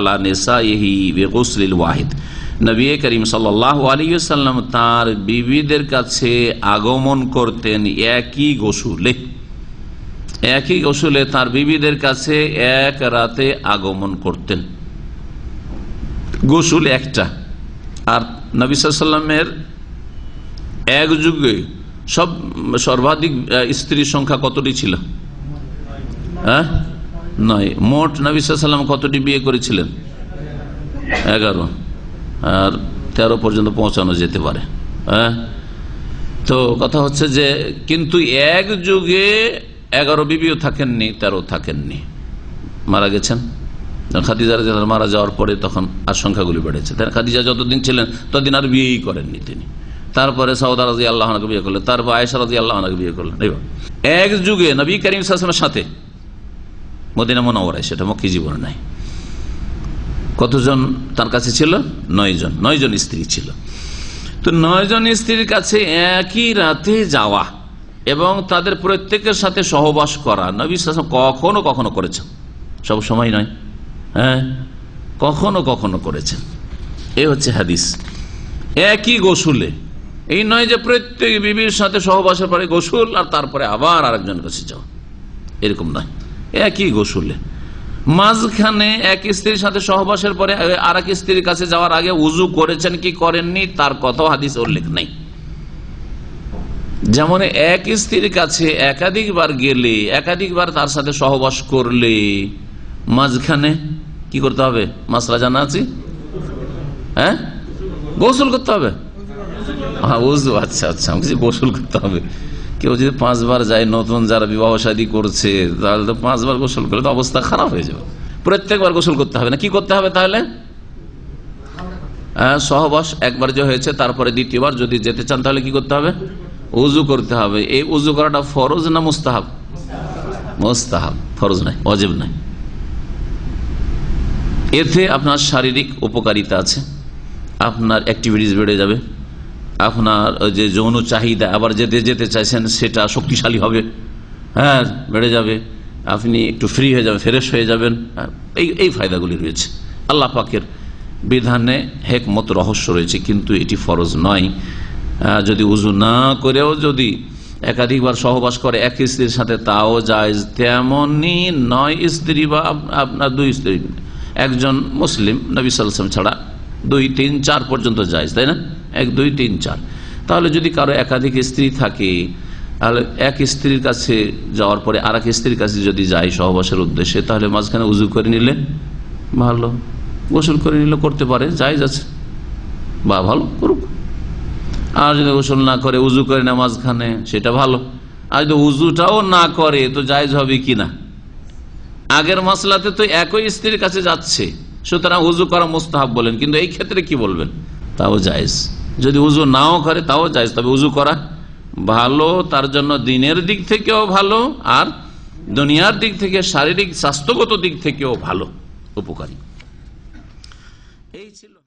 আলা নিসাইহি বিগুসলিল ওয়াহিদ। নবী করিম সাল্লাল্লাহু আলাইহি ওয়াসাল্লাম তার বিবিদের কাছে আগমন করতেন একই গোসলে তার বিবিদের কাছে এক রাতে আগমন করতেন। গোসল একটা। আর নবী সাল্লাল্লাহু আলাইহি ওয়াসাল্লামের এক যুগে সর্বাধিক স্ত্রীর সংখ্যা কতটি ছিল? 9। মোট নবী সাল্লাল্লাহু আলাইহি ওয়াসাল্লাম কতটি বিয়ে করেছিলেন? 11। আর 13 পর্যন্ত পৌঁছানো যেতে পারে। তো কথা হচ্ছে যে কিন্তু এক যুগে 11 বিবিও থাকেননি, 13 থাকেননি, মারা গেছেন। খাদিজা রাদিয়াল্লাহু আনহা মারা যাওয়ার পরে তখন আর সংখ্যাগুলি বেড়েছে। খাদিজা যতদিন ছিলেন ততদিন আর বিয়েই করেননি তিনি। তারপরে সাউদা রাদিয়াল্লাহু আনহাকে বিয়ে করলেন, তারপর আয়েশা রাদিয়াল্লাহু আনহাকে বিয়ে করলেন। এক যুগে নবী করিম সাল্লাল্লাহু আলাইহি ওয়াসাল্লামের সাথে মদিনা মুনাওয়ারায়, সেটা মক্কি জীবনে নাই, কতজন তার কাছে ছিল? 9 জন স্ত্রী ছিল। তো 9 জন স্ত্রীর কাছে একই রাতে যাওয়া এবং তাদের প্রত্যেকের সাথে সহবাস করা নবী সাল্লাল্লাহু আলাইহি ওয়াসাল্লাম কখনো কখনো করেছেন, সব সময় নয়, কখনো কখনো করেছেন। এই হচ্ছে হাদিস। একই গোসলে, এই নয় যে প্রত্যেক বিবির সাথে সহবাসের পরে গোসল আর তারপরে আবার আরেকজনের কাছে যাওয়া, এরকম নয়। একই গোসলে মাঝখানে এক স্ত্রীর সাথে সহবাসের পরে আর এক স্ত্রীর কাছে যাওয়ার আগে উজু করেছেন কি করেননি তার কথাও হাদিস উল্লেখ নেই। যেমন এক স্ত্রীর কাছে একাধিকবার গেলে, একাধিকবার তার সাথে সহবাস করলে মাঝখানে কি করতে হবে? মাসলা জানা আছে, গোসল করতে হবে। উজু, আচ্ছা আচ্ছা, গোসল করতে হবে। কেউ যদি 5 বার যায়, নতুন যারা বিবাহ শাদী করছে, তাহলে তো 5 বার গোসল করলে তো অবস্থা খারাপ হয়ে যাবে। প্রত্যেকবার গোসল করতে হবে না, কি করতে হবে তাহলে? সহবাস একবার যে হয়েছে তারপরে দ্বিতীয়বার যদি যেতে চান তাহলে কি করতে হবে? উজু করতে হবে। এই উজু করাটা ফরজ না মুস্তাহাব? মুস্তাহাব, ফরজ নাই, ওয়াজিব নাই। এতে আপনার শারীরিক উপকারিতা আছে, আপনার অ্যাক্টিভিটিস বেড়ে যাবে, আপনার যে যৌন চাহিদা আবার যেতে যেতে চাইছেন সেটা শক্তিশালী হবে, বেড়ে যাবে, আপনি একটু ফ্রি হয়ে যাবেন, ফ্রেশ হয়ে যাবেন। এই ফায়দাগুলি রয়েছে। আল্লাহ পাকের বিধানে হিকমত, রহস্য রয়েছে, কিন্তু এটি ফরজ নয়। যদি উজু না করেও যদি একাধিকবার সহবাস করে এক স্ত্রীর সাথে তাও জায়েজ। তেমনি 9 স্ত্রী বা আপনার 2 স্ত্রী, একজন মুসলিম নবী সাল্লাল্লাহু আলাইহি ওয়াসাল্লাম ছাড়া 2, 3, 4 পর্যন্ত জায়েজ, তাই না? 1, 2, 3, 4। তাহলে যদি কারো একাধিক স্ত্রী থাকে, তাহলে এক স্ত্রীর কাছে যাওয়ার পরে আর এক স্ত্রীর কাছে যদি যায় সহবাসের উদ্দেশ্যে, তাহলে মাঝখানে উজু করে নিলে ভালো, গোসল করে নিলে করতে পারে, জায়েজ আছে, বা ভালো করুক। আর যদি গোসল না করে উজু করে না মাঝখানে, সেটা ভালো। আর যদি উজুটাও না করে তো জায়েজ হবে কিনা? আগের মাসলাতে তো একই স্ত্রীর কাছে যাচ্ছে, সুতরাং উজু করা মুস্তাহাব বলেন, কিন্তু এই ক্ষেত্রে কি বলবেন? তাও জায়েজ। যদি উজু নাও করে তাও জায়েজ, তবে উজু করা ভালো, তার জন্য দিনের দিক থেকেও ভালো আর দুনিয়ার দিক থেকে, শারীরিক স্বাস্থ্যগত দিক থেকেও ভালো, উপকারী। এই ছিল।